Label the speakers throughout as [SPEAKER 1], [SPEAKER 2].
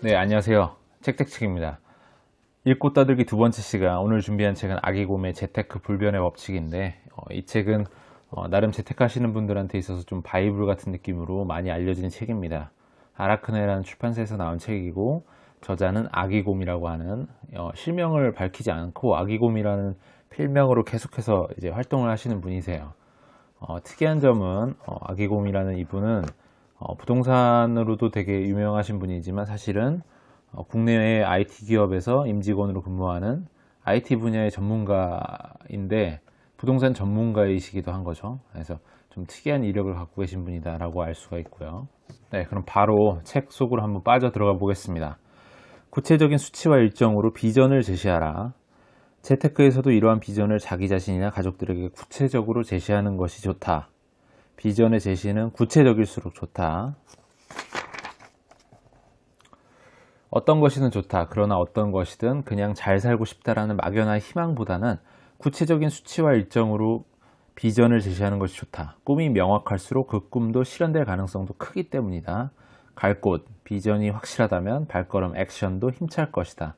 [SPEAKER 1] 네, 안녕하세요. 책책책입니다. 읽고 떠들기 두 번째 시간. 오늘 준비한 책은 아기곰의 재테크 불변의 법칙인데, 이 책은 나름 재테크하시는 분들한테 있어서 좀 바이블 같은 느낌으로 많이 알려진 책입니다. 아라크네라는 출판사에서 나온 책이고, 저자는 아기곰이라고 하는 실명을 밝히지 않고 아기곰이라는 필명으로 계속해서 이제 활동을 하시는 분이세요. 특이한 점은 아기곰이라는 이분은 부동산으로도 되게 유명하신 분이지만 사실은 국내의 IT 기업에서 임직원으로 근무하는 IT 분야의 전문가인데 부동산 전문가이시기도 한 거죠. 그래서 좀 특이한 이력을 갖고 계신 분이다라고 알 수가 있고요. 네, 그럼 바로 책 속으로 한번 빠져 들어가 보겠습니다. 구체적인 수치와 일정으로 비전을 제시하라. 재테크에서도 이러한 비전을 자기 자신이나 가족들에게 구체적으로 제시하는 것이 좋다. 비전의 제시는 구체적일수록 좋다. 어떤 것이든 좋다. 그러나 어떤 것이든 그냥 잘 살고 싶다라는 막연한 희망보다는 구체적인 수치와 일정으로 비전을 제시하는 것이 좋다. 꿈이 명확할수록 그 꿈도 실현될 가능성도 크기 때문이다. 갈 곳, 비전이 확실하다면 발걸음, 액션도 힘찰 것이다.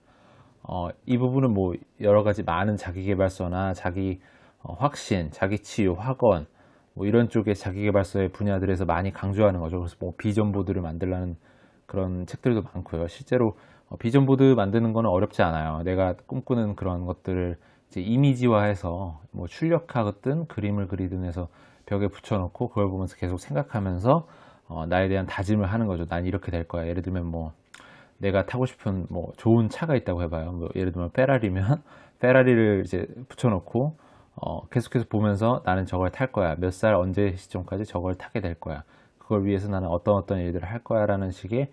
[SPEAKER 1] 이 부분은 뭐 여러 가지 많은 자기계발서나 자기 확신, 자기 치유, 학원 뭐 이런 쪽의 자기계발서의 분야들에서 많이 강조하는 거죠. 그래서 뭐 비전 보드를 만들라는 그런 책들도 많고요. 실제로 비전 보드 만드는 거는 어렵지 않아요. 내가 꿈꾸는 그런 것들을 이제 이미지화해서 뭐 출력하든 그림을 그리든 해서 벽에 붙여놓고 그걸 보면서 계속 생각하면서 나에 대한 다짐을 하는 거죠. 난 이렇게 될 거야. 예를 들면 뭐 내가 타고 싶은 뭐 좋은 차가 있다고 해봐요. 뭐 예를 들면 페라리면 페라리를 이제 붙여놓고 계속해서 보면서 나는 저걸 탈 거야. 몇 살 언제 시점까지 저걸 타게 될 거야. 그걸 위해서 나는 어떤 일들을 할 거야 라는 식의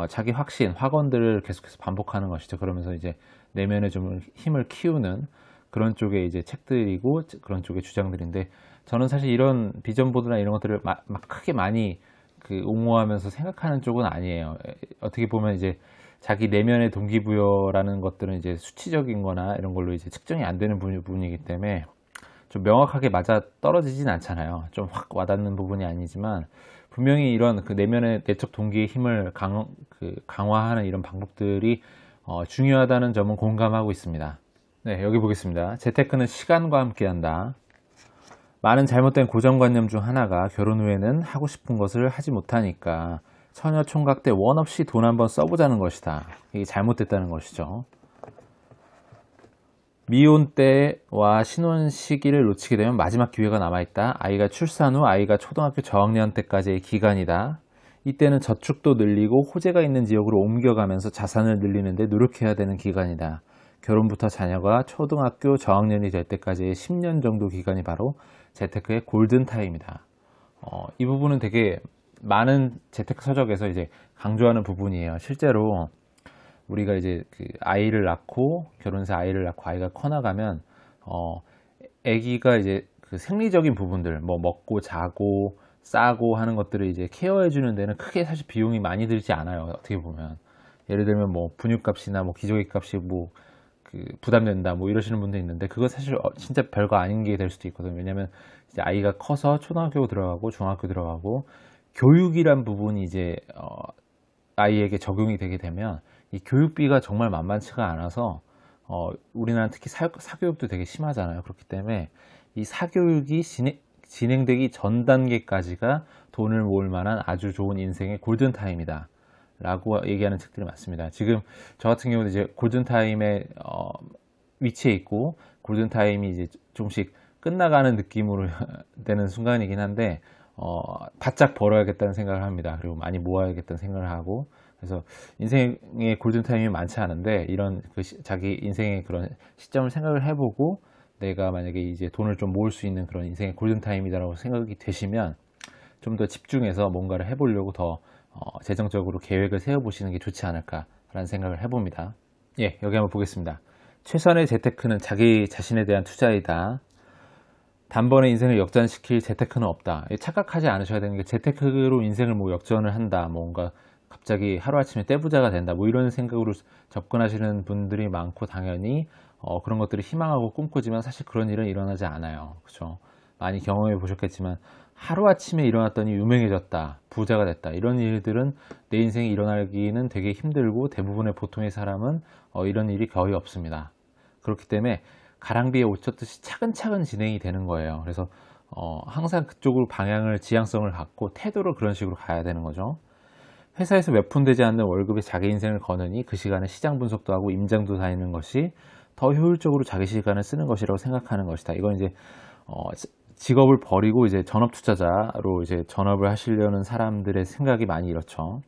[SPEAKER 1] 자기 확신, 확언들을 계속해서 반복하는 것이죠. 그러면서 이제 내면에 좀 힘을 키우는 그런 쪽의 이제 책들이고 그런 쪽의 주장들인데 저는 사실 이런 비전 보드나 이런 것들을 막 크게 많이 옹호하면서 생각하는 쪽은 아니에요. 어떻게 보면 이제 자기 내면의 동기부여라는 것들은 이제 수치적인 거나 이런 걸로 이제 측정이 안 되는 부분이기 때문에 좀 명확하게 맞아 떨어지진 않잖아요. 좀 확 와닿는 부분이 아니지만 분명히 이런 그 내면의 내적 동기의 힘을 강화하는 이런 방법들이 중요하다는 점은 공감하고 있습니다. 네, 여기 보겠습니다. 재테크는 시간과 함께 한다. 많은 잘못된 고정관념 중 하나가 결혼 후에는 하고 싶은 것을 하지 못하니까 처녀 총각 때 원 없이 돈 한번 써보자는 것이다. 이게 잘못됐다는 것이죠. 미혼 때와 신혼 시기를 놓치게 되면 마지막 기회가 남아있다. 아이가 출산 후 아이가 초등학교 저학년 때까지의 기간이다. 이때는 저축도 늘리고 호재가 있는 지역으로 옮겨가면서 자산을 늘리는데 노력해야 되는 기간이다. 결혼부터 자녀가 초등학교 저학년이 될 때까지의 10년 정도 기간이 바로 재테크의 골든타임이다. 이 부분은 되게 많은 재테크 서적에서 이제 강조하는 부분이에요. 실제로 우리가 이제 아이를 낳고 결혼해서 아이를 낳고 아이가 커나가면 아기가 이제 생리적인 부분들 뭐 먹고 자고 싸고 하는 것들을 이제 케어해 주는 데는 크게 사실 비용이 많이 들지 않아요. 어떻게 보면 예를 들면 뭐 분유값이나 뭐 기저귀 값이 뭐 부담된다 뭐 이러시는 분도 있는데 그거 사실 진짜 별거 아닌 게 될 수도 있거든요. 왜냐면 이제 아이가 커서 초등학교 들어가고 중학교 들어가고 교육이란 부분이 이제 아이에게 적용이 되게 되면 이 교육비가 정말 만만치가 않아서 우리나라는 특히 사교육도 되게 심하잖아요. 그렇기 때문에 이 사교육이 진행되기 전 단계까지가 돈을 모을 만한 아주 좋은 인생의 골든타임이다 라고 얘기하는 책들이 많습니다. 지금 저 같은 경우는 이제 골든타임에 위치해 있고 골든타임이 이제 조금씩 끝나가는 느낌으로 되는 순간이긴 한데 바짝 벌어야겠다는 생각을 합니다. 그리고 많이 모아야겠다는 생각을 하고 그래서 인생의 골든타임이 많지 않은데 이런 자기 인생의 그런 시점을 생각을 해보고 내가 만약에 이제 돈을 좀 모을 수 있는 그런 인생의 골든타임이다라고 생각이 되시면 좀 더 집중해서 뭔가를 해보려고 더 재정적으로 계획을 세워보시는 게 좋지 않을까라는 생각을 해봅니다. 예, 여기 한번 보겠습니다. 최선의 재테크는 자기 자신에 대한 투자이다. 단번에 인생을 역전시킬 재테크는 없다. 착각하지 않으셔야 되는 게 재테크로 인생을 뭐 역전을 한다. 뭔가 갑자기 하루아침에 떼부자가 된다. 뭐 이런 생각으로 접근하시는 분들이 많고 당연히 그런 것들을 희망하고 꿈꾸지만 사실 그런 일은 일어나지 않아요. 그렇죠? 많이 경험해 보셨겠지만 하루아침에 일어났더니 유명해졌다, 부자가 됐다, 이런 일들은 내 인생에 일어나기는 되게 힘들고 대부분의 보통의 사람은 이런 일이 거의 없습니다. 그렇기 때문에 가랑비에 옷 젖듯이 차근차근 진행이 되는 거예요. 그래서 항상 그쪽으로 방향을, 지향성을 갖고 태도를 그런 식으로 가야 되는 거죠. 회사에서 몇 푼 되지 않는 월급에 자기 인생을 거느니 그 시간에 시장 분석도 하고 임장도 다니는 것이 더 효율적으로 자기 시간을 쓰는 것이라고 생각하는 것이다. 이건 이제 직업을 버리고 이제 전업 투자자로 이제 전업을 하시려는 사람들의 생각이 많이 이렇죠.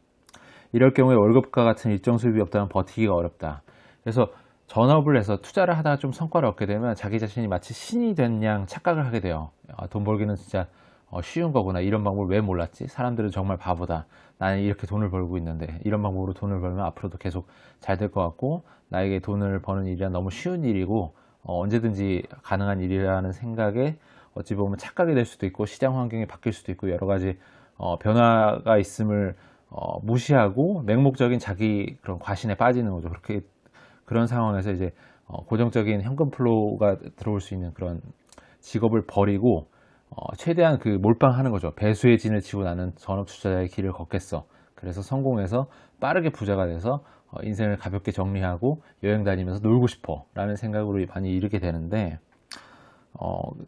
[SPEAKER 1] 이럴 경우에 월급과 같은 일정 수입이 없다면 버티기가 어렵다. 그래서 전업을 해서 투자를 하다가 좀 성과를 얻게 되면 자기 자신이 마치 신이 된 양 착각을 하게 돼요. 돈 벌기는 진짜 쉬운 거구나. 이런 방법을 왜 몰랐지? 사람들은 정말 바보다. 나는 이렇게 돈을 벌고 있는데 이런 방법으로 돈을 벌면 앞으로도 계속 잘 될 것 같고, 나에게 돈을 버는 일이란 너무 쉬운 일이고 언제든지 가능한 일이라는 생각에 어찌 보면 착각이 될 수도 있고, 시장 환경이 바뀔 수도 있고, 여러 가지 변화가 있음을 무시하고 맹목적인 자기 그런 과신에 빠지는 거죠. 그렇게 그런 상황에서 이제 고정적인 현금 플로우가 들어올 수 있는 그런 직업을 버리고 최대한 그 몰빵하는 거죠. 배수의 진을 치고 나는 전업 투자자의 길을 걷겠어. 그래서 성공해서 빠르게 부자가 돼서 인생을 가볍게 정리하고 여행 다니면서 놀고 싶어 라는 생각으로 많이 이르게 되는데,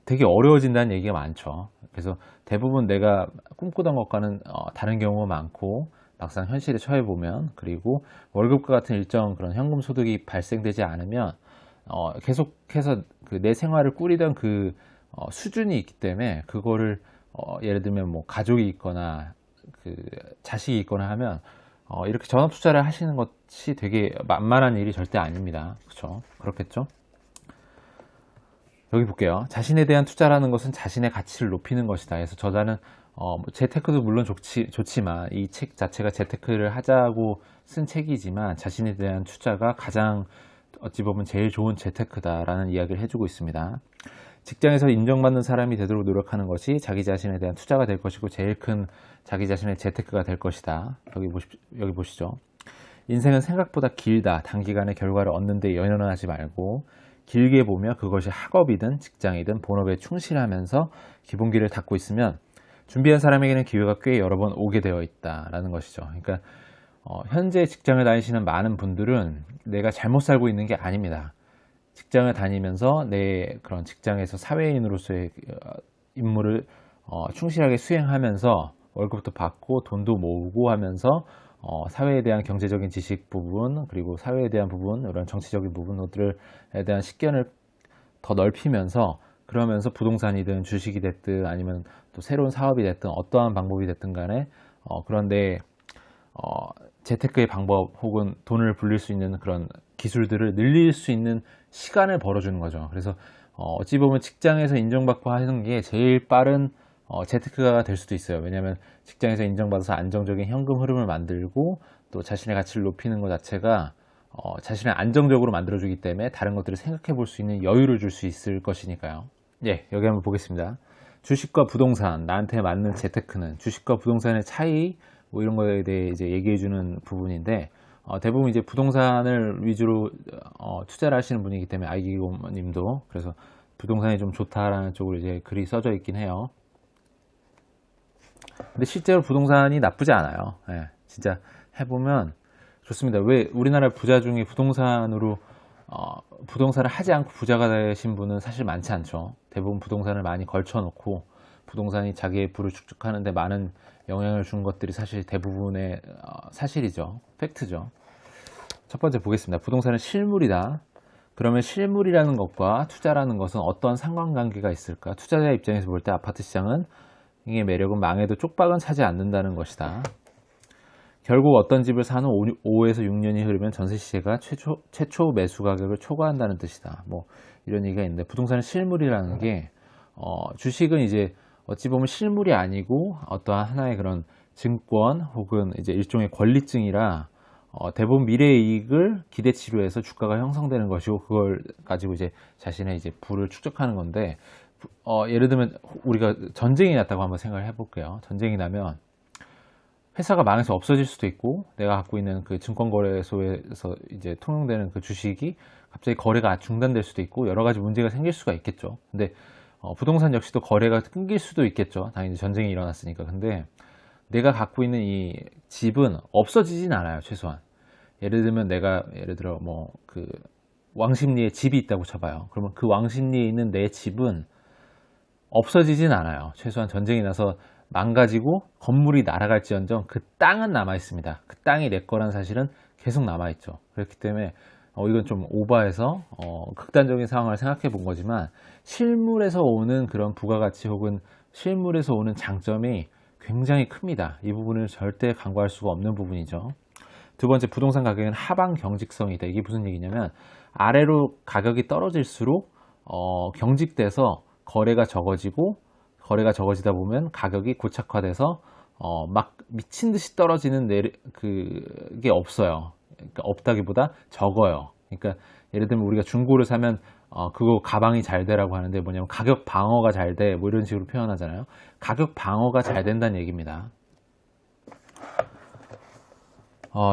[SPEAKER 1] 되게 어려워진다는 얘기가 많죠. 그래서 대부분 내가 꿈꾸던 것과는 다른 경우가 많고, 막상 현실에 처해보면, 그리고 월급과 같은 일정 그런 현금 소득이 발생되지 않으면 계속해서 그 내 생활을 꾸리던 그 수준이 있기 때문에, 그거를 예를 들면 뭐 가족이 있거나 그 자식이 있거나 하면 이렇게 전업 투자를 하시는 것이 되게 만만한 일이 절대 아닙니다. 그렇죠? 그렇겠죠? 여기 볼게요. 자신에 대한 투자라는 것은 자신의 가치를 높이는 것이다. 그래서 저자는 재테크도 물론 좋지만 이 책 자체가 재테크를 하자고 쓴 책이지만 자신에 대한 투자가 가장 어찌 보면 제일 좋은 재테크다라는 이야기를 해주고 있습니다. 직장에서 인정받는 사람이 되도록 노력하는 것이 자기 자신에 대한 투자가 될 것이고 제일 큰 자기 자신의 재테크가 될 것이다. 여기 보시죠. 인생은 생각보다 길다. 단기간에 결과를 얻는 데 연연하지 말고 길게 보며 그것이 학업이든 직장이든 본업에 충실하면서 기본기를 닦고 있으면 준비한 사람에게는 기회가 꽤 여러 번 오게 되어 있다라는 것이죠. 그러니까 현재 직장을 다니시는 많은 분들은 내가 잘못 살고 있는 게 아닙니다. 직장을 다니면서 내 그런 직장에서 사회인으로서의 임무를 충실하게 수행하면서 월급도 받고 돈도 모으고 하면서 사회에 대한 경제적인 지식 부분, 그리고 사회에 대한 부분, 이런 정치적인 부분들에 대한 식견을 더 넓히면서, 그러면서 부동산이든 주식이 됐든 아니면 또 새로운 사업이 됐든 어떠한 방법이 됐든 간에 그런데 재테크의 방법 혹은 돈을 불릴 수 있는 그런 기술들을 늘릴 수 있는 시간을 벌어주는 거죠. 그래서 어찌 보면 직장에서 인정받고 하는 게 제일 빠른 재테크가 될 수도 있어요. 왜냐하면 직장에서 인정받아서 안정적인 현금 흐름을 만들고 또 자신의 가치를 높이는 것 자체가 자신을 안정적으로 만들어주기 때문에 다른 것들을 생각해 볼 수 있는 여유를 줄 수 있을 것이니까요. 예, 여기 한번 보겠습니다. 주식과 부동산, 나한테 맞는 재테크는, 주식과 부동산의 차이, 뭐 이런 거에 대해 이제 얘기해 주는 부분인데, 대부분 이제 부동산을 위주로 투자를 하시는 분이기 때문에 아이기고 님도, 그래서 부동산이 좀 좋다라는 쪽으로 이제 글이 써져 있긴 해요. 근데 실제로 부동산이 나쁘지 않아요. 예, 진짜 해보면 좋습니다. 왜 우리나라 부자 중에 부동산을 하지 않고 부자가 되신 분은 사실 많지 않죠. 대부분 부동산을 많이 걸쳐놓고 부동산이 자기의 부를 축적하는데 많은 영향을 준 것들이 사실 대부분의 사실이죠. 팩트죠. 첫 번째 보겠습니다. 부동산은 실물이다. 그러면 실물이라는 것과 투자라는 것은 어떤 상관관계가 있을까? 투자자 입장에서 볼 때 아파트 시장은 이 매력은 망해도 쪽박은 차지 않는다는 것이다. 결국 어떤 집을 사는 5에서 6년이 흐르면 전세 시세가 최초 매수 가격을 초과한다는 뜻이다. 뭐 이런 얘기가 있는데, 부동산은 실물이라는 게 주식은 이제 어찌 보면 실물이 아니고 어떠한 하나의 그런 증권 혹은 이제 일종의 권리증이라 대부분 미래의 이익을 기대치로 해서 주가가 형성되는 것이고, 그걸 가지고 이제 자신의 이제 부를 축적하는 건데, 예를 들면 우리가 전쟁이 났다고 한번 생각을 해볼게요. 전쟁이 나면 회사가 망해서 없어질 수도 있고, 내가 갖고 있는 그 증권거래소에서 이제 통용되는 그 주식이 갑자기 거래가 중단될 수도 있고, 여러 가지 문제가 생길 수가 있겠죠. 근데 부동산 역시도 거래가 끊길 수도 있겠죠. 당연히 전쟁이 일어났으니까. 근데 내가 갖고 있는 이 집은 없어지진 않아요. 최소한. 예를 들면 내가 예를 들어 뭐 그 왕십리에 집이 있다고 쳐봐요. 그러면 그 왕십리에 있는 내 집은 없어지진 않아요. 최소한 전쟁이 나서 망가지고 건물이 날아갈지언정 그 땅은 남아 있습니다. 그 땅이 내 거란 사실은 계속 남아 있죠. 그렇기 때문에 이건 좀 오버해서 극단적인 상황을 생각해 본 거지만 실물에서 오는 그런 부가가치 혹은 실물에서 오는 장점이 굉장히 큽니다. 이 부분을 절대 간과할 수가 없는 부분이죠. 두 번째, 부동산 가격은 하방 경직성이다. 이게 무슨 얘기냐면 아래로 가격이 떨어질수록 경직돼서 거래가 적어지고, 거래가 적어지다 보면 가격이 고착화돼서 막 미친 듯이 떨어지는 그게 없어요. 그러니까 없다기보다 적어요. 그러니까 예를 들면 우리가 중고를 사면 그거 가방이 잘 되라고 하는데 뭐냐면 가격 방어가 잘 돼, 뭐 이런 식으로 표현하잖아요. 가격 방어가 잘 된다는 얘기입니다.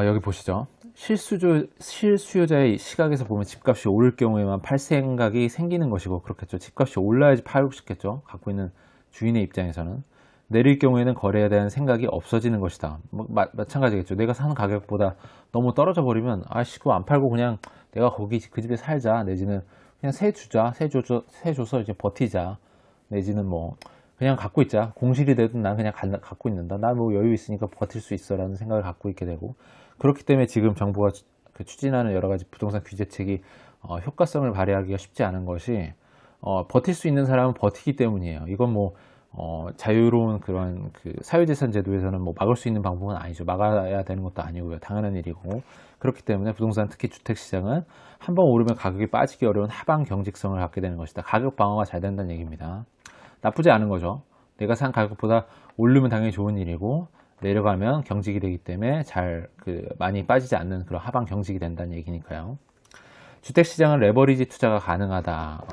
[SPEAKER 1] 여기 보시죠. 실수요자의 시각에서 보면 집값이 오를 경우에만 팔 생각이 생기는 것이고, 그렇겠죠. 집값이 올라야지 팔고 싶겠죠. 갖고 있는 주인의 입장에서는. 내릴 경우에는 거래에 대한 생각이 없어지는 것이다. 마찬가지겠죠. 내가 사는 가격보다 너무 떨어져 버리면 아씨 그거 안 팔고 그냥 내가 거기 그 집에 살자, 내지는 그냥 세 주자, 세 줘서 이제 버티자, 내지는 뭐 그냥 갖고 있자, 공실이 되든 난 그냥 갖고 있는다, 나 뭐 여유 있으니까 버틸 수 있어 라는 생각을 갖고 있게 되고, 그렇기 때문에 지금 정부가 추진하는 여러 가지 부동산 규제책이 효과성을 발휘하기가 쉽지 않은 것이, 버틸 수 있는 사람은 버티기 때문이에요. 이건 뭐 자유로운 그런 그 사유재산 제도에서는 뭐 막을 수 있는 방법은 아니죠. 막아야 되는 것도 아니고요. 당연한 일이고. 그렇기 때문에 부동산, 특히 주택시장은 한번 오르면 가격이 빠지기 어려운 하방 경직성을 갖게 되는 것이다. 가격 방어가 잘 된다는 얘기입니다. 나쁘지 않은 거죠. 내가 산 가격보다 오르면 당연히 좋은 일이고, 내려가면 경직이 되기 때문에 많이 빠지지 않는 그런 하방 경직이 된다는 얘기니까요. 주택시장은 레버리지 투자가 가능하다.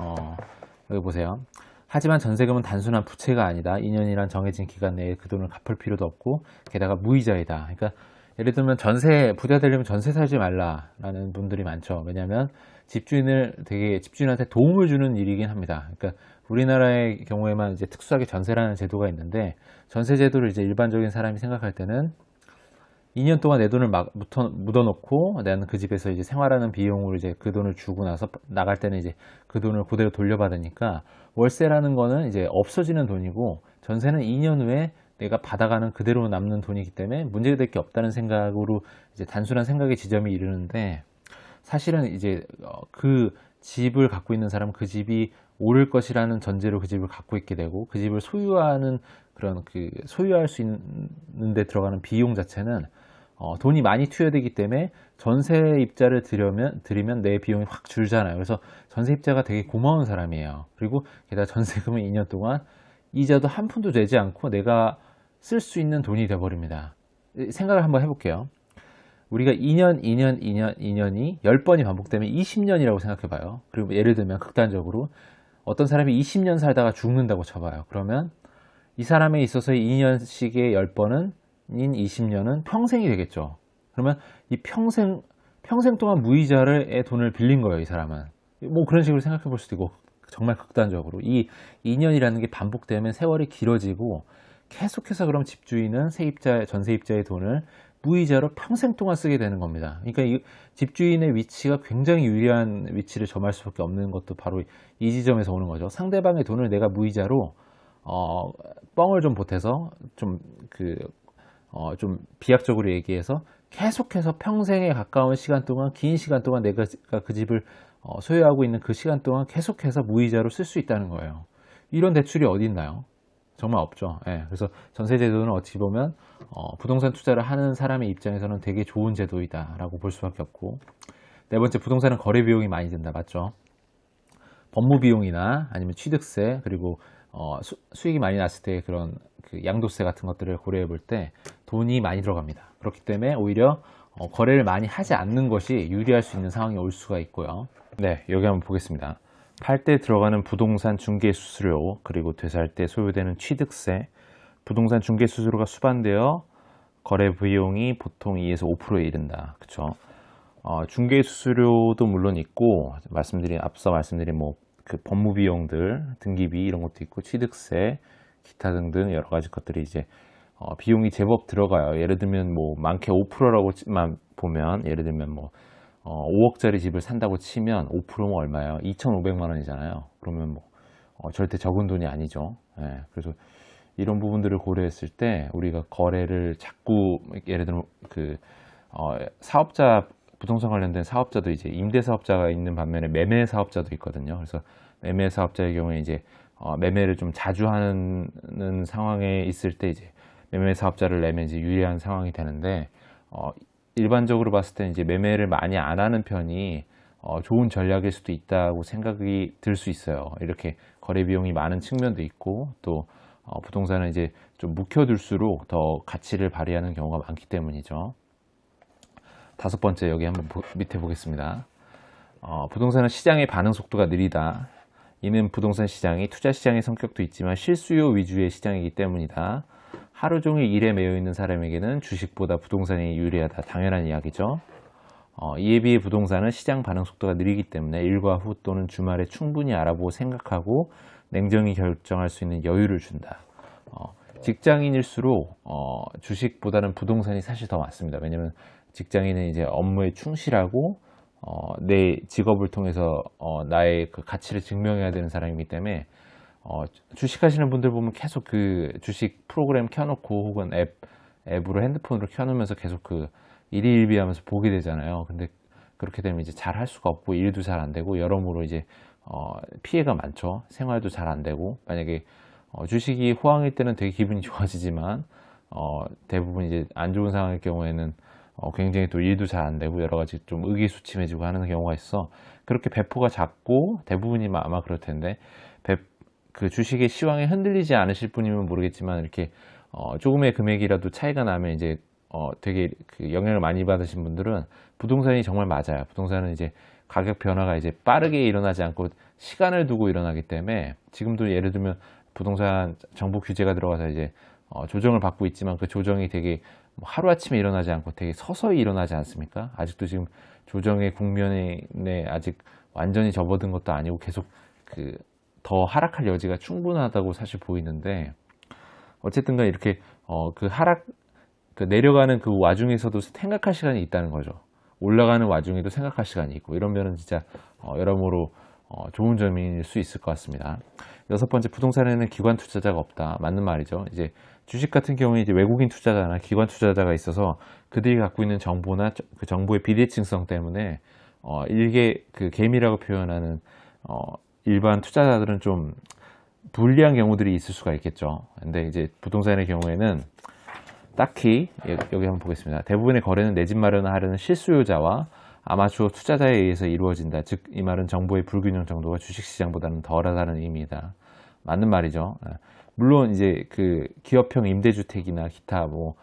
[SPEAKER 1] 여기 보세요. 하지만 전세금은 단순한 부채가 아니다. 2년이란 정해진 기간 내에 그 돈을 갚을 필요도 없고, 게다가 무이자이다. 그러니까 예를 들면 부자 되려면 전세 살지 말라라는 분들이 많죠. 왜냐하면 집주인한테 도움을 주는 일이긴 합니다. 그러니까 우리나라의 경우에만 이제 특수하게 전세라는 제도가 있는데, 전세 제도를 이제 일반적인 사람이 생각할 때는 2년 동안 내 돈을 막 묻어놓고 나는 그 집에서 이제 생활하는 비용으로 이제 그 돈을 주고 나서 나갈 때는 이제 그 돈을 그대로 돌려받으니까, 월세라는 거는 이제 없어지는 돈이고, 전세는 2년 후에 내가 받아가는 그대로 남는 돈이기 때문에 문제될 게 없다는 생각으로 이제 단순한 생각의 지점이 이르는데, 사실은 이제 그 집을 갖고 있는 사람은 그 집이 오를 것이라는 전제로 그 집을 갖고 있게 되고, 그 집을 소유하는 그런 소유할 수 있는 데 들어가는 비용 자체는 돈이 많이 투여되기 때문에 전세입자를 들이면 내 비용이 확 줄잖아요. 그래서 전세입자가 되게 고마운 사람이에요. 그리고 게다가 전세금은 2년 동안 이자도 한 푼도 내지 않고 내가 쓸 수 있는 돈이 되어버립니다. 생각을 한번 해볼게요. 우리가 2년이 10번이 반복되면 20년이라고 생각해봐요. 그리고 예를 들면 극단적으로 어떤 사람이 20년 살다가 죽는다고 쳐봐요. 그러면 이 사람에 있어서 2년씩의 10번은 20년은 평생이 되겠죠. 그러면 이 평생 동안 무이자의 돈을 빌린 거예요, 이 사람은. 뭐 그런 식으로 생각해 볼 수도 있고, 정말 극단적으로 이 2년이라는 게 반복되면 세월이 길어지고, 계속해서 그럼 집주인은 전세입자의 돈을 무이자로 평생 동안 쓰게 되는 겁니다. 그러니까 이 집주인의 위치가 굉장히 유리한 위치를 점할 수밖에 없는 것도 바로 이 지점에서 오는 거죠. 상대방의 돈을 내가 무이자로 뻥을 좀 보태서 좀 비약적으로 얘기해서 계속해서 평생에 가까운 시간 동안, 긴 시간 동안 내가 그 집을 소유하고 있는 그 시간 동안 계속해서 무이자로 쓸 수 있다는 거예요. 이런 대출이 어디 있나요? 정말 없죠. 예, 그래서 전세제도는 어찌 보면 부동산 투자를 하는 사람의 입장에서는 되게 좋은 제도이다라고 볼 수밖에 없고, 네 번째, 부동산은 거래 비용이 많이 든다. 맞죠? 법무 비용이나 아니면 취득세, 그리고 수익이 많이 났을 때 그런 양도세 같은 것들을 고려해 볼 때 돈이 많이 들어갑니다. 그렇기 때문에 오히려 거래를 많이 하지 않는 것이 유리할 수 있는 상황이 올 수가 있고요. 네, 여기 한번 보겠습니다. 팔 때 들어가는 부동산 중개 수수료, 그리고 되살 때 소요되는 취득세, 부동산 중개 수수료가 수반되어 거래 비용이 보통 2에서 5%에 이른다. 그쵸? 중개 수수료도 물론 있고, 앞서 말씀드린 뭐 그 법무 비용들, 등기비 이런 것도 있고 취득세, 기타 등등 여러 가지 것들이 이제 비용이 제법 들어가요. 예를 들면 뭐 많게 5%라고만 보면, 예를 들면 뭐 5억짜리 집을 산다고 치면 5%면 얼마예요? 2,500만 원이잖아요. 그러면 뭐 절대 적은 돈이 아니죠. 예, 그래서 이런 부분들을 고려했을 때 우리가 거래를 자꾸, 예를 들면 그 사업자, 부동산 관련된 사업자도 이제 임대 사업자가 있는 반면에 매매 사업자도 있거든요. 그래서 매매 사업자의 경우에 이제 매매를 좀 자주 하는 상황에 있을 때 이제 매매 사업자를 내면 이제 유리한 상황이 되는데, 일반적으로 봤을 때 이제 매매를 많이 안 하는 편이 좋은 전략일 수도 있다고 생각이 들 수 있어요. 이렇게 거래 비용이 많은 측면도 있고, 또 부동산은 이제 좀 묵혀둘수록 더 가치를 발휘하는 경우가 많기 때문이죠. 다섯 번째, 여기 한번 밑에 보겠습니다. 부동산은 시장의 반응 속도가 느리다. 이는 부동산 시장이 투자 시장의 성격도 있지만 실수요 위주의 시장이기 때문이다. 하루 종일 일에 매여 있는 사람에게는 주식보다 부동산이 유리하다. 당연한 이야기죠. 이에 비해 부동산은 시장 반응 속도가 느리기 때문에 일과 후 또는 주말에 충분히 알아보고 생각하고 냉정히 결정할 수 있는 여유를 준다. 직장인일수록 주식보다는 부동산이 사실 더 맞습니다. 왜냐하면 직장인은 이제 업무에 충실하고 내 직업을 통해서 나의 그 가치를 증명해야 되는 사람이기 때문에 주식하시는 분들 보면 계속 그 주식 프로그램 켜놓고 혹은 앱으로 핸드폰으로 켜놓으면서 계속 그 일희일비하면서 보게 되잖아요. 근데 그렇게 되면 이제 잘 할 수가 없고 일도 잘 안 되고 여러모로 이제 피해가 많죠. 생활도 잘 안 되고, 만약에 주식이 호황일 때는 되게 기분이 좋아지지만 대부분 이제 안 좋은 상황일 경우에는 굉장히 또 일도 잘 안 되고 여러 가지 좀 의기소침해지고 하는 경우가 있어. 그렇게 배포가 작고 대부분이 아마 그럴 텐데, 그 주식의 시황에 흔들리지 않으실 분이면 모르겠지만 이렇게 조금의 금액이라도 차이가 나면 이제 되게 그 영향을 많이 받으신 분들은 부동산이 정말 맞아요. 부동산은 이제 가격 변화가 이제 빠르게 일어나지 않고 시간을 두고 일어나기 때문에, 지금도 예를 들면 부동산 정부 규제가 들어가서 이제 조정을 받고 있지만 그 조정이 되게 뭐 하루아침에 일어나지 않고 되게 서서히 일어나지 않습니까? 아직도 지금 조정의 국면에 아직 완전히 접어든 것도 아니고 계속 그 더 하락할 여지가 충분하다고 사실 보이는데, 어쨌든 간 이렇게 그 내려가는 그 와중에서도 생각할 시간이 있다는 거죠. 올라가는 와중에도 생각할 시간이 있고, 이러면은 진짜 여러모로 좋은 점일 수 있을 것 같습니다. 여섯 번째, 부동산에는 기관 투자자가 없다. 맞는 말이죠. 이제 주식 같은 경우에 이제 외국인 투자자나 기관 투자자가 있어서 그들이 갖고 있는 정보나 그 정보의 비대칭성 때문에 일개 그 개미라고 표현하는 일반 투자자들은 좀 불리한 경우들이 있을 수가 있겠죠. 근데 이제 부동산의 경우에는 딱히 여기 한번 보겠습니다. 대부분의 거래는 내 집 마련을 하려는 실수요자와 아마추어 투자자에 의해서 이루어진다. 즉, 이 말은 정보의 불균형 정도가 주식시장보다는 덜하다는 의미이다. 맞는 말이죠. 물론 이제 그 기업형 임대주택이나 기타 뭐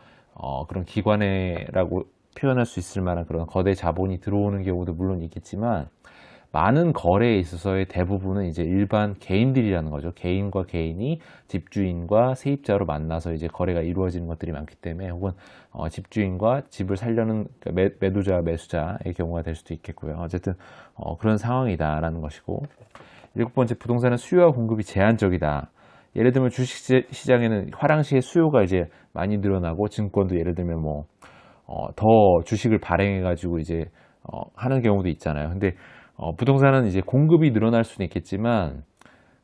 [SPEAKER 1] 그런 기관에라고 표현할 수 있을 만한 그런 거대 자본이 들어오는 경우도 물론 있겠지만, 많은 거래에 있어서의 대부분은 이제 일반 개인들이라는 거죠. 개인과 개인이 집주인과 세입자로 만나서 이제 거래가 이루어지는 것들이 많기 때문에, 혹은 집주인과 집을 살려는 매도자, 매수자의 경우가 될 수도 있겠고요. 어쨌든 그런 상황이다라는 것이고, 일곱 번째, 부동산은 수요와 공급이 제한적이다. 예를 들면 주식 시장에는 화랑시에 수요가 이제 많이 늘어나고, 증권도 예를 들면 뭐 더 주식을 발행해 가지고 이제 하는 경우도 있잖아요. 근데 부동산은 이제 공급이 늘어날 수는 있겠지만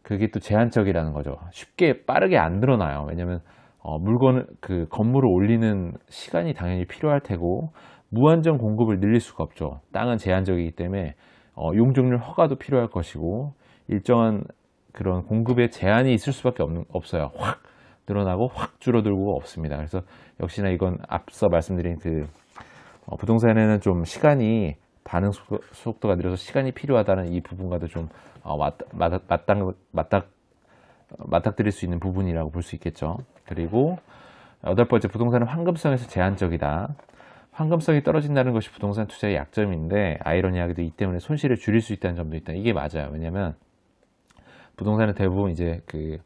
[SPEAKER 1] 그게 또 제한적이라는 거죠. 쉽게 빠르게 안 늘어나요. 왜냐면 물건을 그 건물을 올리는 시간이 당연히 필요할 테고, 무한정 공급을 늘릴 수가 없죠. 땅은 제한적이기 때문에 용적률 허가도 필요할 것이고, 일정한 그런 공급에 제한이 있을 수밖에 없어요. 확 늘어나고 확 줄어들고 없습니다. 그래서 역시나 이건 앞서 말씀드린 그 부동산에는 좀 시간이 반응 속도가 느려서 시간이 필요하다는 이 부분과도 좀 맞닥뜨릴 수 있는 부분이라고 볼 수 있겠죠. 그리고 여덟 번째, 부동산은 황금성에서 제한적이다. 황금성이 떨어진다는 것이 부동산 투자의 약점인데, 아이러니하게도 이 때문에 손실을 줄일 수 있다는 점도 있다. 이게 맞아요. 왜냐하면 부동산은 대부분 이제 그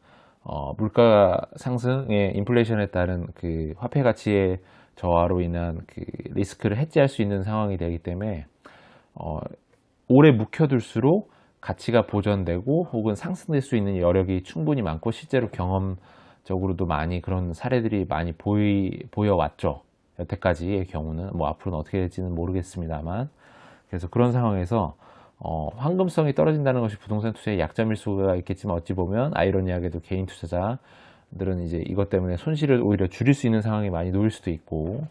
[SPEAKER 1] 물가 상승의 인플레이션에 따른 그 화폐 가치의 저하로 인한 그 리스크를 해지할 수 있는 상황이 되기 때문에 오래 묵혀둘수록 가치가 보전되고 혹은 상승될 수 있는 여력이 충분히 많고 실제로 경험적으로도 많이 그런 사례들이 많이 보여왔죠. 여태까지의 경우는 뭐 앞으로는 어떻게 될지는 모르겠습니다만, 그래서 그런 상황에서 황금성이 떨어진다는 것이 부동산 투자의 약점일 수가 있겠지만, 어찌 보면 아이러니하게도 개인 투자자들은 이제 이것 때문에 손실을 오히려 줄일 수 있는 상황이 많이 놓일 수도 있고,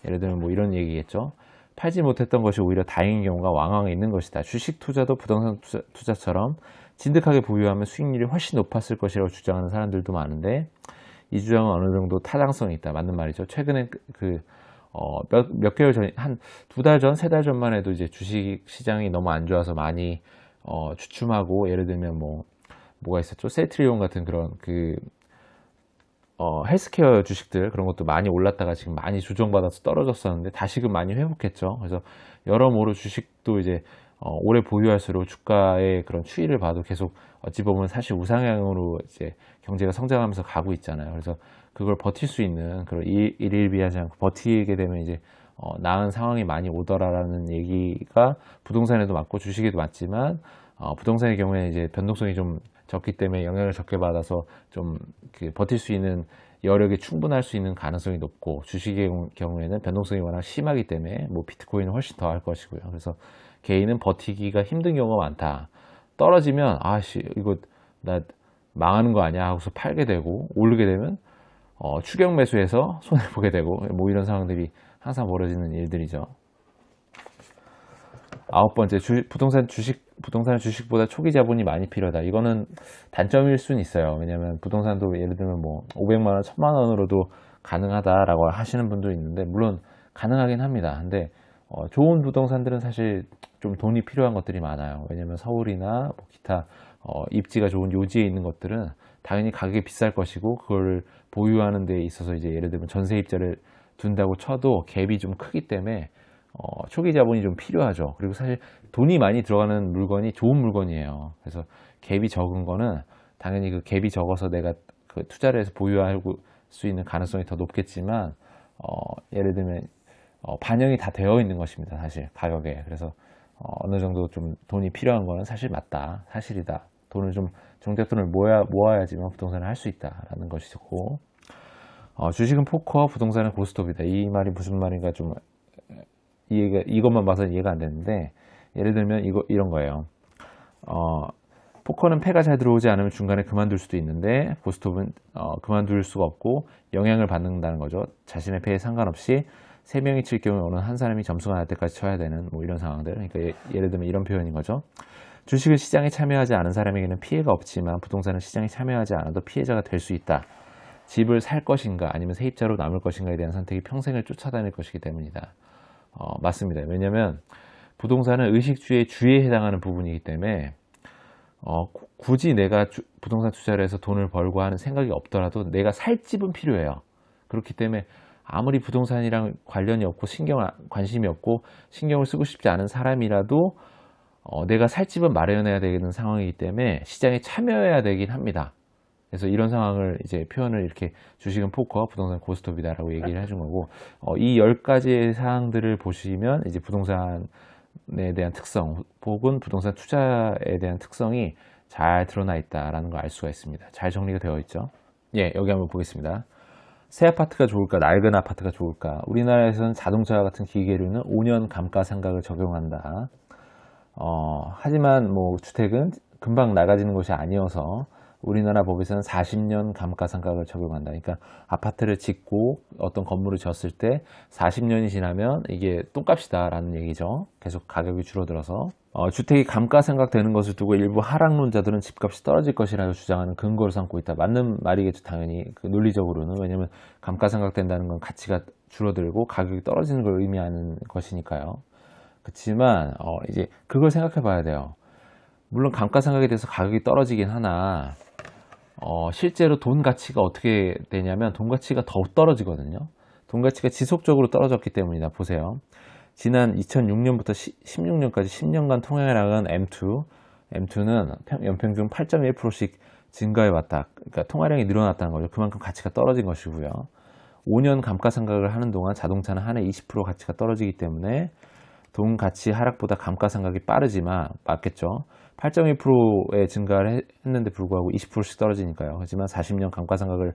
[SPEAKER 1] 예를 들면 뭐 이런 얘기겠죠. 팔지 못했던 것이 오히려 다행인 경우가 왕왕에 있는 것이다. 주식 투자도 부동산 투자처럼 진득하게 보유하면 수익률이 훨씬 높았을 것이라고 주장하는 사람들도 많은데, 이 주장은 어느 정도 타당성이 있다. 맞는 말이죠. 최근에 몇 개월 전, 한 2달 전, 3달 전만 해도 이제 주식 시장이 너무 안 좋아서 많이 주춤하고, 예를 들면 뭐가 있었죠? 셀트리온 같은 그런 헬스케어 주식들, 그런 것도 많이 올랐다가 지금 많이 조정받아서 떨어졌었는데 다시금 많이 회복했죠. 그래서 여러모로 주식도 이제 오래 보유할수록 주가의 그런 추이를 봐도 계속 어찌 보면 사실 우상향으로 이제 경제가 성장하면서 가고 있잖아요. 그래서 그걸 버틸 수 있는 그런 일일비하지 않고 버티게 되면 이제 나은 상황이 많이 오더라라는 얘기가 부동산에도 맞고 주식에도 맞지만, 부동산의 경우에는 이제 변동성이 좀 적기 때문에 영향을 적게 받아서 좀 버틸 수 있는 여력이 충분할 수 있는 가능성이 높고, 주식의 경우에는 변동성이 워낙 심하기 때문에 뭐 비트코인은 훨씬 더 할 것이고요. 그래서 개인은 버티기가 힘든 경우가 많다. 떨어지면 아씨 이거 나 망하는 거 아니야 하고서 팔게 되고, 오르게 되면 추격 매수해서 손해 보게 되고, 뭐 이런 상황들이 항상 벌어지는 일들이죠. 9번째, 부동산은 주식보다 초기 자본이 많이 필요하다. 이거는 단점일 수는 있어요. 왜냐하면 부동산도 예를 들면 뭐 500만 원, 1000만 원으로도 가능하다라고 하시는 분도 있는데, 물론 가능하긴 합니다. 근데 좋은 부동산들은 사실 좀 돈이 필요한 것들이 많아요. 왜냐하면 서울이나 뭐 기타 입지가 좋은 요지에 있는 것들은 당연히 가격이 비쌀 것이고, 그걸 보유하는 데 있어서 이제 예를 들면 전세 입자를 둔다고 쳐도 갭이 좀 크기 때문에 초기 자본이 좀 필요하죠. 그리고 사실 돈이 많이 들어가는 물건이 좋은 물건이에요. 그래서 갭이 적은 거는 당연히 그 갭이 적어서 내가 그 투자를 해서 보유할 수 있는 가능성이 더 높겠지만, 예를 들면 반영이 다 되어 있는 것입니다. 사실 가격에. 그래서 어느 정도 좀 돈이 필요한 거는 사실 맞다. 사실이다. 돈을 좀 정작돈을 모아야지만 부동산을 할 수 있다라는 것이고, 주식은 포커, 부동산은 고스톱이다. 이 말이 무슨 말인가 좀 이것만 봐서는 이해가 안 되는데, 예를 들면 이런 거예요. 포커는 패가 잘 들어오지 않으면 중간에 그만둘 수도 있는데, 고스톱은 그만둘 수가 없고 영향을 받는다는 거죠. 자신의 패에 상관없이 3명이 칠 경우에 어느 한 사람이 점수가 날 때까지 쳐야 되는 뭐 이런 상황들. 그러니까 예를 들면 이런 표현인 거죠. 주식을 시장에 참여하지 않은 사람에게는 피해가 없지만 부동산은 시장에 참여하지 않아도 피해자가 될 수 있다. 집을 살 것인가 아니면 세입자로 남을 것인가에 대한 선택이 평생을 쫓아다닐 것이기 때문이다. 맞습니다. 왜냐하면 부동산은 의식주의 주에 해당하는 부분이기 때문에 굳이 내가 부동산 투자를 해서 돈을 벌고 하는 생각이 없더라도 내가 살 집은 필요해요. 그렇기 때문에 아무리 부동산이랑 관련이 없고 관심이 없고 신경을 쓰고 싶지 않은 사람이라도 내가 살 집은 마련해야 되는 상황이기 때문에 시장에 참여해야 되긴 합니다. 그래서 이런 상황을 이제 표현을 이렇게 주식은 포커, 부동산 고스톱이다라고 얘기를 해준 거고, 이 10가지의 사항들을 보시면 이제 부동산에 대한 특성 혹은 부동산 투자에 대한 특성이 잘 드러나 있다라는 걸 알 수가 있습니다. 잘 정리가 되어 있죠. 예, 여기 한번 보겠습니다. 새 아파트가 좋을까, 낡은 아파트가 좋을까? 우리나라에서는 자동차 같은 기계류는 5년 감가상각을 적용한다. 하지만 뭐 주택은 금방 나가지는 것이 아니어서 우리나라 법에서는 40년 감가상각을 적용한다. 그러니까 아파트를 짓고 어떤 건물을 지었을 때 40년이 지나면 이게 똥값이다라는 얘기죠. 계속 가격이 줄어들어서 주택이 감가상각되는 것을 두고 일부 하락론자들은 집값이 떨어질 것이라고 주장하는 근거를 삼고 있다. 맞는 말이겠죠, 당연히. 그 논리적으로는. 왜냐하면 감가상각된다는 건 가치가 줄어들고 가격이 떨어지는 걸 의미하는 것이니까요. 그렇지만 이제 그걸 생각해 봐야 돼요. 물론 감가상각에 대해서 가격이 떨어지긴 하나 실제로 돈 가치가 어떻게 되냐면 돈 가치가 더 떨어지거든요. 돈 가치가 지속적으로 떨어졌기 때문이다. 보세요. 지난 2006년부터 16년까지 10년간 통화량은 M2는 연평균 8.1%씩 증가해 왔다. 그러니까 통화량이 늘어났다는 거죠. 그만큼 가치가 떨어진 것이고요. 5년 감가상각을 하는 동안 자동차는 한 해 20% 가치가 떨어지기 때문에 돈 가치 하락보다 감가상각이 빠르지만, 맞겠죠. 8.1%의 증가를 했는데 불구하고 20%씩 떨어지니까요. 하지만 40년 감가상각을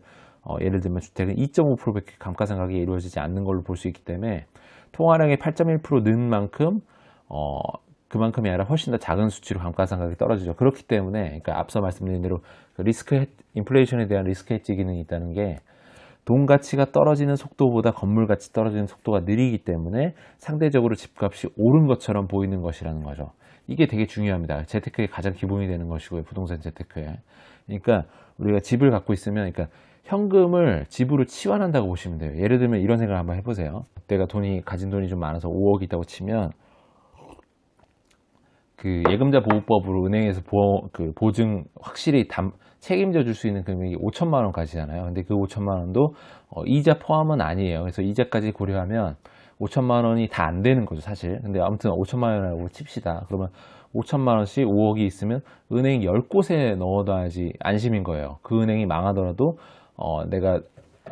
[SPEAKER 1] 예를 들면 주택은 2.5%밖에 감가상각이 이루어지지 않는 걸로 볼 수 있기 때문에 통화량이 8.1%는 만큼 그만큼이 아니라 훨씬 더 작은 수치로 감가상각이 떨어지죠. 그렇기 때문에 그러니까 앞서 말씀드린 대로 그 인플레이션에 대한 리스크 헤지 기능이 있다는 게 돈 가치가 떨어지는 속도보다 건물 가치 떨어지는 속도가 느리기 때문에 상대적으로 집값이 오른 것처럼 보이는 것이라는 거죠. 이게 되게 중요합니다. 재테크의 가장 기본이 되는 것이고요. 부동산 재테크에. 그러니까 우리가 집을 갖고 있으면 그러니까 현금을 집으로 치환한다고 보시면 돼요. 예를 들면 이런 생각을 한번 해보세요. 내가 가진 돈이 좀 많아서 5억 있다고 치면 그 예금자 보호법으로 은행에서 보증 확실히 책임져 줄 수 있는 금액이 5천만 원까지잖아요. 근데 그 5천만 원도 이자 포함은 아니에요. 그래서 이자까지 고려하면 5천만 원이 다 안 되는 거죠, 사실. 근데 아무튼 5천만 원이라고 칩시다. 그러면 5천만 원씩 5억이 있으면 은행 10곳에 넣어놔야지 안심인 거예요. 그 은행이 망하더라도 내가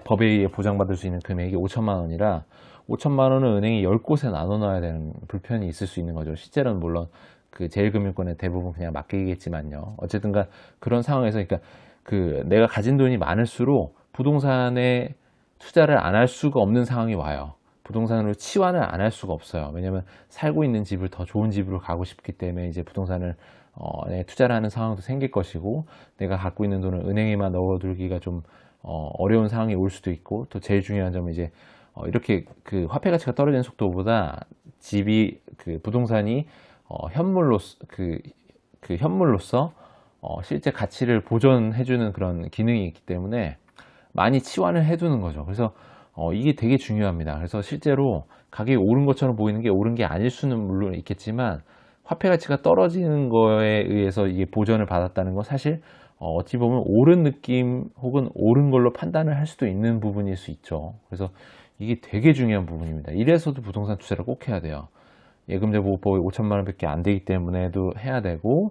[SPEAKER 1] 법에 의해 보장받을 수 있는 금액이 5천만 원이라 5천만 원은 은행이 10곳에 나눠놔야 되는 불편이 있을 수 있는 거죠. 실제로는 물론 그 제일금융권에 대부분 그냥 맡기겠지만요. 어쨌든가 그런 상황에서 그러니까 그 내가 가진 돈이 많을수록 부동산에 투자를 안 할 수가 없는 상황이 와요. 부동산으로 치환을 안 할 수가 없어요. 왜냐하면 살고 있는 집을 더 좋은 집으로 가고 싶기 때문에 이제 부동산을 투자를 하는 상황도 생길 것이고 내가 갖고 있는 돈을 은행에만 넣어두기가 좀 어려운 상황이 올 수도 있고 또 제일 중요한 점은 이제 이렇게 그 화폐 가치가 떨어지는 속도보다 집이 그 부동산이 현물로서 실제 가치를 보존해주는 그런 기능이 있기 때문에 많이 치환을 해두는 거죠. 그래서 이게 되게 중요합니다. 그래서 실제로 가격이 오른 것처럼 보이는 게 오른 게 아닐 수는 물론 있겠지만 화폐 가치가 떨어지는 거에 의해서 이게 보전을 받았다는 건 사실 어찌 보면 옳은 느낌 혹은 옳은 걸로 판단을 할 수도 있는 부분일 수 있죠. 그래서 이게 되게 중요한 부분입니다. 이래서도 부동산 투자를 꼭 해야 돼요. 예금자 보호법이 5천만 원밖에 안 되기 때문에도 해야 되고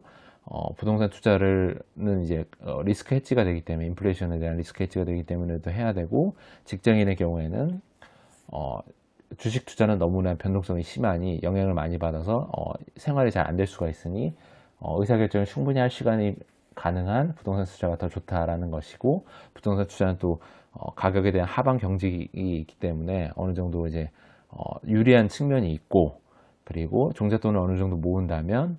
[SPEAKER 1] 부동산 투자는 이제 리스크 헤지가 되기 때문에 인플레이션에 대한 리스크 헤지가 되기 때문에도 해야 되고 직장인의 경우에는 주식 투자는 너무나 변동성이 심하니 영향을 많이 받아서 생활이 잘 안 될 수가 있으니 의사결정을 충분히 할 시간이 가능한 부동산 투자가 더 좋다라는 것이고 부동산 투자는 또 가격에 대한 하방 경직이 있기 때문에 어느 정도 이제 유리한 측면이 있고 그리고 종잣돈을 어느 정도 모은다면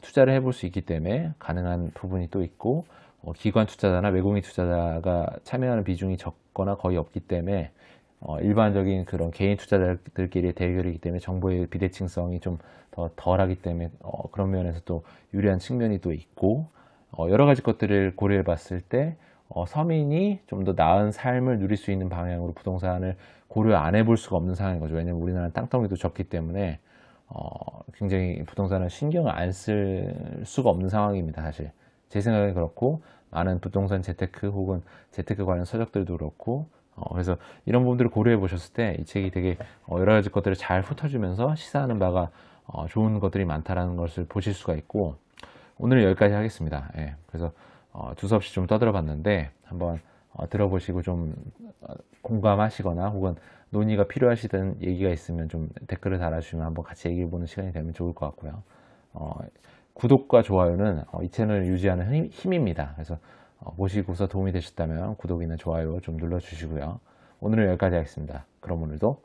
[SPEAKER 1] 투자를 해볼 수 있기 때문에 가능한 부분이 또 있고 기관 투자자나 외국인 투자자가 참여하는 비중이 적거나 거의 없기 때문에 일반적인 그런 개인 투자자들끼리의 대결이기 때문에 정보의 비대칭성이 좀 더 덜하기 때문에 그런 면에서 또 유리한 측면이 또 있고 여러 가지 것들을 고려해 봤을 때 서민이 좀 더 나은 삶을 누릴 수 있는 방향으로 부동산을 고려 안 해볼 수가 없는 상황인 거죠. 왜냐면 우리나라는 땅덩이도 적기 때문에 굉장히 부동산을 신경을 안 쓸 수가 없는 상황입니다. 사실 제 생각엔 그렇고 많은 부동산 재테크 혹은 재테크 관련 서적들도 그렇고 그래서 이런 부분들을 고려해 보셨을 때 이 책이 되게 여러 가지 것들을 잘 훑어주면서 시사하는 바가 좋은 것들이 많다라는 것을 보실 수가 있고 오늘은 여기까지 하겠습니다. 예, 그래서 두서없이 좀 떠들어 봤는데 한번 들어보시고 좀 공감하시거나 혹은 논의가 필요하시던 얘기가 있으면 좀 댓글을 달아주시면 한번 같이 얘기해 보는 시간이 되면 좋을 것 같고요. 구독과 좋아요는 이 채널을 유지하는 힘입니다. 그래서 보시고서 도움이 되셨다면 구독이나 좋아요 좀 눌러주시고요. 오늘은 여기까지 하겠습니다. 그럼 오늘도